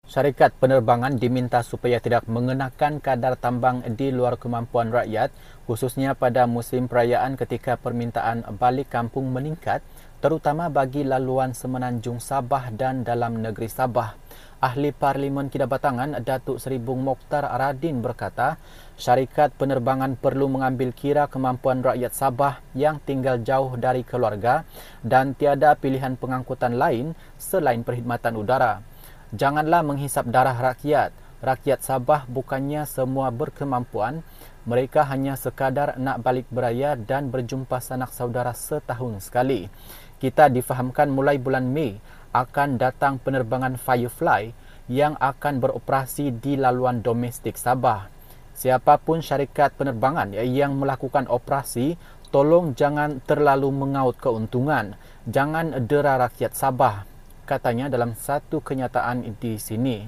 Syarikat penerbangan diminta supaya tidak mengenakan kadar tambang di luar kemampuan rakyat, khususnya pada musim perayaan ketika permintaan balik kampung meningkat, terutama bagi laluan Semenanjung Sabah dan dalam negeri Sabah. Ahli Parlimen Kidabatangan Datuk Seri Bung Mokhtar Aradin berkata, syarikat penerbangan perlu mengambil kira kemampuan rakyat Sabah yang tinggal jauh dari keluarga dan tiada pilihan pengangkutan lain selain perkhidmatan udara. Janganlah menghisap darah rakyat. Rakyat Sabah bukannya semua berkemampuan. Mereka hanya sekadar nak balik beraya dan berjumpa sanak saudara setahun sekali. Kita difahamkan mulai bulan Mei akan datang penerbangan Firefly yang akan beroperasi di laluan domestik Sabah. Siapapun syarikat penerbangan yang melakukan operasi, tolong jangan terlalu mengaut keuntungan. Jangan dera rakyat Sabah, katanya dalam satu kenyataan di sini.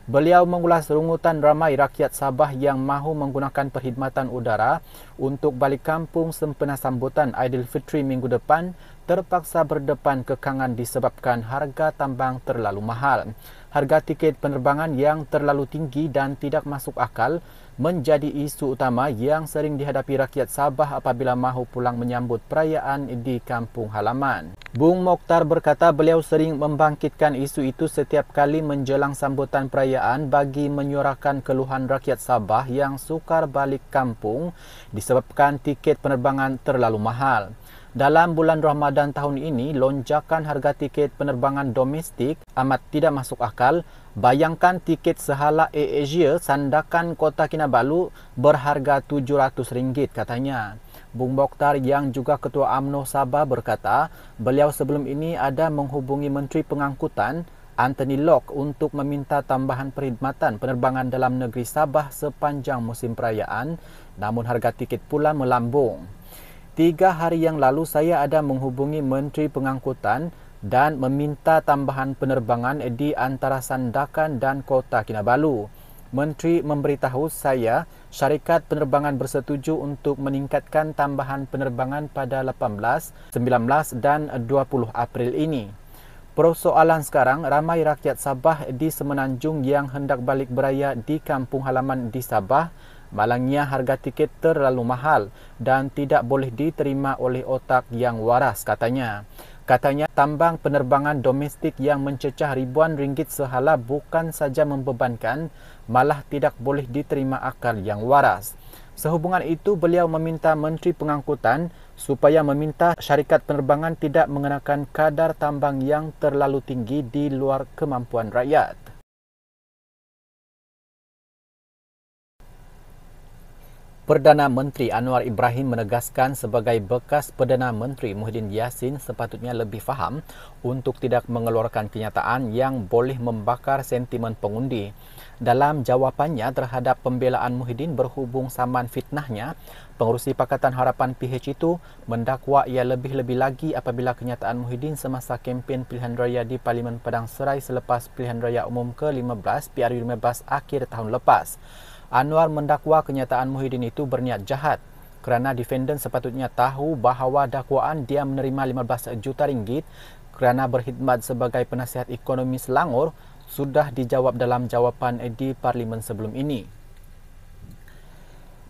Beliau mengulas rungutan ramai rakyat Sabah yang mahu menggunakan perkhidmatan udara untuk balik kampung sempena sambutan Aidilfitri minggu depan terpaksa berdepan kekangan disebabkan harga tambang terlalu mahal. Harga tiket penerbangan yang terlalu tinggi dan tidak masuk akal menjadi isu utama yang sering dihadapi rakyat Sabah apabila mahu pulang menyambut perayaan di kampung halaman. Bung Mokhtar berkata beliau sering membangkitkan isu itu setiap kali menjelang sambutan perayaan bagi menyuarakan keluhan rakyat Sabah yang sukar balik kampung disebabkan tiket penerbangan terlalu mahal. Dalam bulan Ramadan tahun ini, lonjakan harga tiket penerbangan domestik amat tidak masuk akal. Bayangkan tiket sehala AirAsia Sandakan Kota Kinabalu berharga RM700, katanya. Bung Mokhtar yang juga Ketua UMNO Sabah berkata, beliau sebelum ini ada menghubungi Menteri Pengangkutan Anthony Locke untuk meminta tambahan perkhidmatan penerbangan dalam negeri Sabah sepanjang musim perayaan, namun harga tiket pula melambung. 3 hari yang lalu saya ada menghubungi Menteri Pengangkutan dan meminta tambahan penerbangan di antara Sandakan dan Kota Kinabalu. Menteri memberitahu saya syarikat penerbangan bersetuju untuk meningkatkan tambahan penerbangan pada 18, 19 dan 20 April ini. Persoalan sekarang, ramai rakyat Sabah di Semenanjung yang hendak balik beraya di kampung halaman di Sabah. Malangnya harga tiket terlalu mahal dan tidak boleh diterima oleh otak yang waras, katanya. Katanya tambang penerbangan domestik yang mencecah ribuan ringgit sehala bukan saja membebankan, malah tidak boleh diterima akal yang waras. Sehubungan itu, beliau meminta Menteri Pengangkutan supaya meminta syarikat penerbangan tidak mengenakan kadar tambang yang terlalu tinggi di luar kemampuan rakyat. Perdana Menteri Anwar Ibrahim menegaskan sebagai bekas Perdana Menteri Muhyiddin Yassin sepatutnya lebih faham untuk tidak mengeluarkan kenyataan yang boleh membakar sentimen pengundi. Dalam jawapannya terhadap pembelaan Muhyiddin berhubung saman fitnahnya, pengerusi Pakatan Harapan PH itu mendakwa ia lebih-lebih lagi apabila kenyataan Muhyiddin semasa kempen pilihan raya di Parlimen Padang Serai selepas pilihan raya umum ke-15 PRU15 akhir tahun lepas. Anwar mendakwa kenyataan Muhyiddin itu berniat jahat kerana defendant sepatutnya tahu bahawa dakwaan dia menerima 15 juta ringgit kerana berkhidmat sebagai penasihat ekonomi Selangor sudah dijawab dalam jawapan di Parlimen sebelum ini.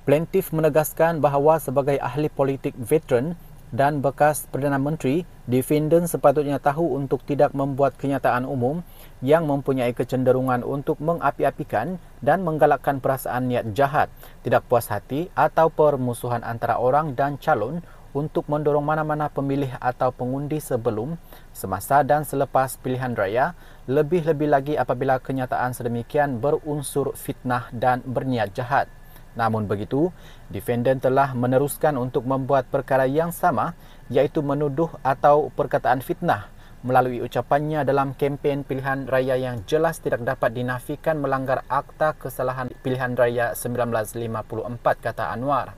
Plaintiff menegaskan bahawa sebagai ahli politik veteran dan bekas Perdana Menteri, defendant sepatutnya tahu untuk tidak membuat kenyataan umum yang mempunyai kecenderungan untuk mengapi-apikan dan menggalakkan perasaan niat jahat, tidak puas hati atau permusuhan antara orang dan calon untuk mendorong mana-mana pemilih atau pengundi sebelum, semasa dan selepas pilihan raya, lebih-lebih lagi apabila kenyataan sedemikian berunsur fitnah dan berniat jahat. Namun begitu, defendant telah meneruskan untuk membuat perkara yang sama, iaitu menuduh atau perkataan fitnah melalui ucapannya dalam kempen pilihan raya yang jelas tidak dapat dinafikan melanggar Akta Kesalahan Pilihan Raya 1954, kata Anwar.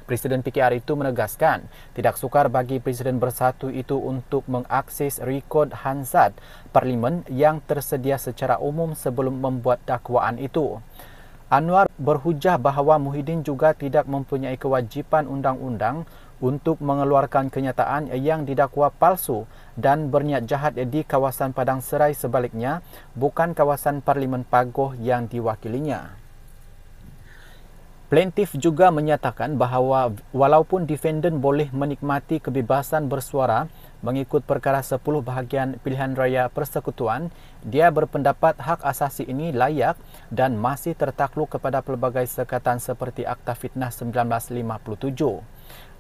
Presiden PKR itu menegaskan tidak sukar bagi Presiden Bersatu itu untuk mengakses rekod Hansard Parlimen yang tersedia secara umum sebelum membuat dakwaan itu. Anwar berhujah bahawa Muhyiddin juga tidak mempunyai kewajipan undang-undang untuk mengeluarkan kenyataan yang didakwa palsu dan berniat jahat di kawasan Padang Serai, sebaliknya bukan kawasan Parlimen Pagoh yang diwakilinya. Plaintiff juga menyatakan bahawa walaupun defendant boleh menikmati kebebasan bersuara mengikut perkara 10 bahagian pilihan raya persekutuan, dia berpendapat hak asasi ini layak dan masih tertakluk kepada pelbagai sekatan seperti Akta Fitnah 1957.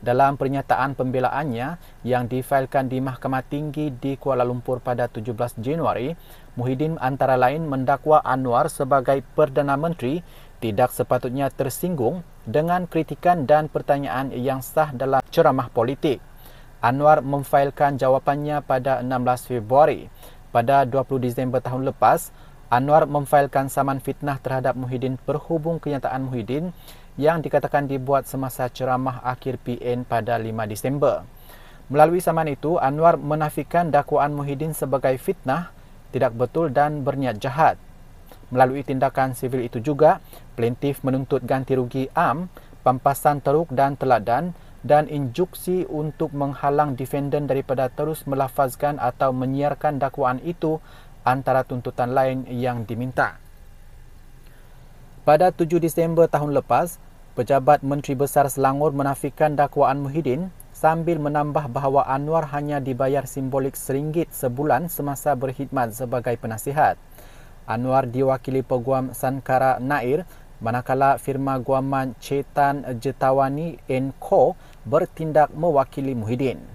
Dalam pernyataan pembelaannya yang difailkan di Mahkamah Tinggi di Kuala Lumpur pada 17 Januari, Muhyiddin antara lain mendakwa Anwar sebagai Perdana Menteri tidak sepatutnya tersinggung dengan kritikan dan pertanyaan yang sah dalam ceramah politik. Anwar memfailkan jawapannya pada 16 Februari. Pada 20 Disember tahun lepas, Anwar memfailkan saman fitnah terhadap Muhyiddin berhubung kenyataan Muhyiddin yang dikatakan dibuat semasa ceramah akhir PN pada 5 Disember. Melalui saman itu, Anwar menafikan dakwaan Muhyiddin sebagai fitnah, tidak betul dan berniat jahat. Melalui tindakan sivil itu juga, plaintiff menuntut ganti rugi am, pampasan teruk dan teladan dan injuksi untuk menghalang defendant daripada terus melafazkan atau menyiarkan dakwaan itu antara tuntutan lain yang diminta. Pada 7 Disember tahun lepas, Pejabat Menteri Besar Selangor menafikan dakwaan Muhyiddin sambil menambah bahawa Anwar hanya dibayar simbolik RM1 sebulan semasa berkhidmat sebagai penasihat. Anwar diwakili Peguam Sankara Nair, manakala firma guaman Cetan Jetawani & Co bertindak mewakili Muhyiddin.